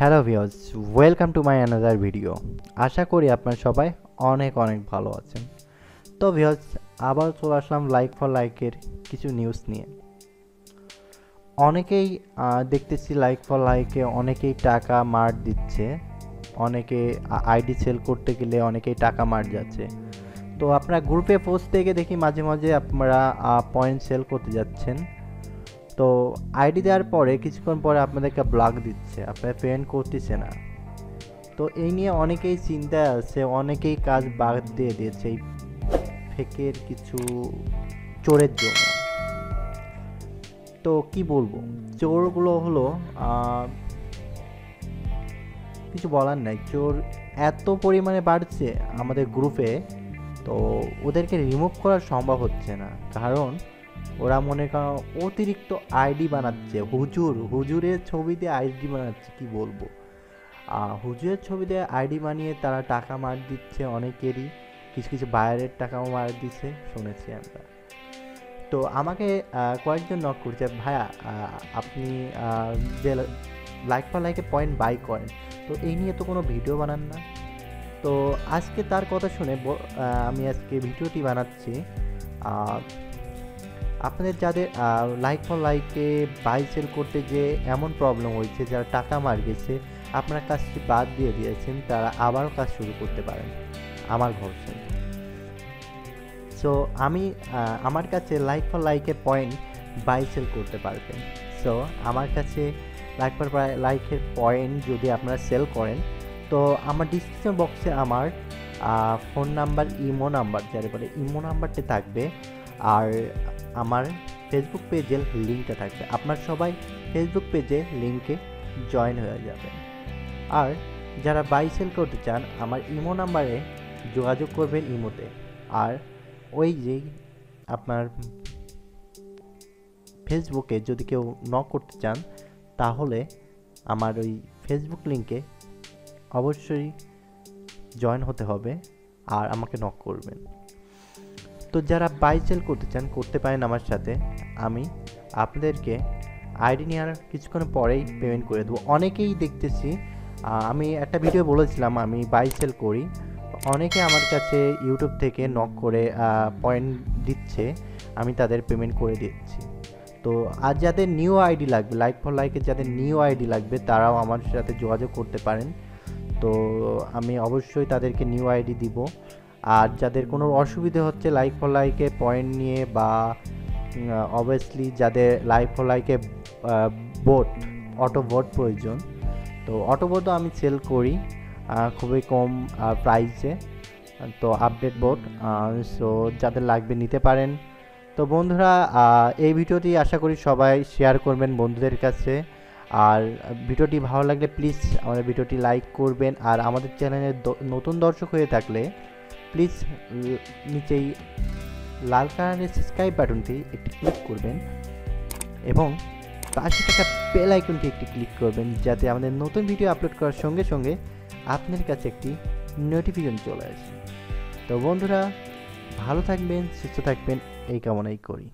Hello viewers, welcome to my another video. আশা করি আপনারা সবাই অনেক অনেক ভালো আছেন। তো ভিউয়ার্স, আবার চলে আসলাম লাইক ফর লাইকের কিছু নিউজ নিয়ে। অনেকেই দেখতেছি লাইক ফর লাইকে অনেকেই টাকা মার দিচ্ছে, অনেকে আইডি সেল করতে গেলে অনেকেই টাকা মার যাচ্ছে। তো আপনারা গ্রুপে পোস্ট থেকে দেখি মাঝে মাঝে আপনারা পয়েন্ট সেল করতে যাচ্ছেন। তো আইডি দেওয়ার পরে কিছুক্ষণ পরে আপনাদেরকে ব্লক দিচ্ছে, আপনারা পেমেন্ট করতেছে না। তো এই নিয়ে অনেকেই চিন্তায় আছে, অনেকেই কাজ বাদ দিয়ে দিয়েছে এই ফেকের কিছু চোরের জন্য। তো কি বলবো, চোরগুলো হলো কিছু বলার নাই। চোর এত পরিমাণে বাড়ছে আমাদের গ্রুপে, তো ওদেরকে রিমুভ করা সম্ভব হচ্ছে না, কারণ ওরা মনে করো অতিরিক্ত আইডি বানাচ্ছে। হুজুরের ছবি দিয়ে আইডি বানাচ্ছে, কি বলবো। হুজুরের ছবি দিয়ে আইডি বানিয়ে তারা টাকা মার দিচ্ছে অনেকেরই, কিছু কিছু বাইরের টাকাও মার দিচ্ছে শুনেছি আমরা। তো আমাকে কয়েকজন নক করছে, ভাইয়া আপনি যে লাইক ফর লাইকে পয়েন্ট বাই করেন, তো এই নিয়ে তো কোনো ভিডিও বানান না। তো আজকে তার কথা শুনে আমি আজকে ভিডিওটি বানাচ্ছি। আপনাদের যাদের লাইক ফর লাইকে বাই সেল করতে যে এমন প্রবলেম হয়েছে, যারা টাকা মার গেছে, আপনারা কাজটি বাদ দিয়ে দিয়েছেন, তারা আবারও কাজ শুরু করতে পারেন আমার ভরসায়। সো আমি আমার কাছে লাইক ফর লাইকে পয়েন্ট বাই সেল করতে পারবেন। সো আমার কাছে লাইক ফর লাইকের পয়েন্ট যদি আপনারা সেল করেন, তো আমার ডিসক্রিপশন বক্সে আমার ফোন নাম্বার, ইমো নাম্বার, যারা বলে ইমো নাম্বারটি থাকবে, আর আমার ফেসবুক পেজের লিঙ্কটা থাকবে। আপনার সবাই ফেসবুক পেজে লিঙ্কে জয়েন হয়ে যাবেন। আর যারা বাই সেল করতে চান, আমার ইমো নাম্বারে যোগাযোগ করবেন ইমোতে। আর ওই যে আপনার ফেসবুকে যদি কেউ নক করতে চান, তাহলে আমার ওই ফেসবুক লিঙ্কে অবশ্যই জয়েন হতে হবে আর আমাকে নক করবেন। তো যারা বাই সেল করতে চান করতে পারেন আমার সাথে। আমি আপনাদেরকে আইডি নেওয়ার কিছুক্ষণ পরেই পেমেন্ট করে দেবো। অনেকেই দেখতেছি, আমি একটা ভিডিও বলেছিলাম আমি বাই সেল করি, অনেকে আমার কাছে ইউটিউব থেকে নক করে পয়েন্ট দিচ্ছে, আমি তাদের পেমেন্ট করে দিচ্ছি। তো আর যাদের নিউ আইডি লাগবে, লাইক ফর লাইকে যাদের নিউ আইডি লাগবে, তারাও আমার সাথে যোগাযোগ করতে পারেন। তো আমি অবশ্যই তাদেরকে নিউ আইডি দিব। আর যাদের কোনো অসুবিধে হচ্ছে লাইক ফর লাইকে পয়েন্ট নিয়ে, বা অবভিয়াসলি যাদের লাইক ফর লাইকে বোট, অটো বোট প্রয়োজন, তো অটো বোটও আমি সেল করি খুবই কম প্রাইসে। তো আপডেট বোট, সো যাদের লাগবে নিতে পারেন। তো বন্ধুরা, এই ভিডিওটি আশা করি সবাই শেয়ার করবেন বন্ধুদের কাছে। আর ভিডিওটি ভালো লাগলে প্লিজ আমাদের ভিডিওটি লাইক করবেন। আর আমাদের চ্যানেলে নতুন দর্শক হয়ে থাকলে প্লিজ নিচেই লাল কালারের সাবস্ক্রাইব বাটনটি একটি ক্লিক করবেন এবং পাশে থাকা বেল আইকনটি একটি ক্লিক করবেন, যাতে আমাদের নতুন ভিডিও আপলোড করার সঙ্গে সঙ্গে আপনার কাছে একটি নোটিফিকেশন চলে আসে। তো বন্ধুরা, ভালো থাকবেন, সুস্থ থাকবেন, এই কামনাই করি।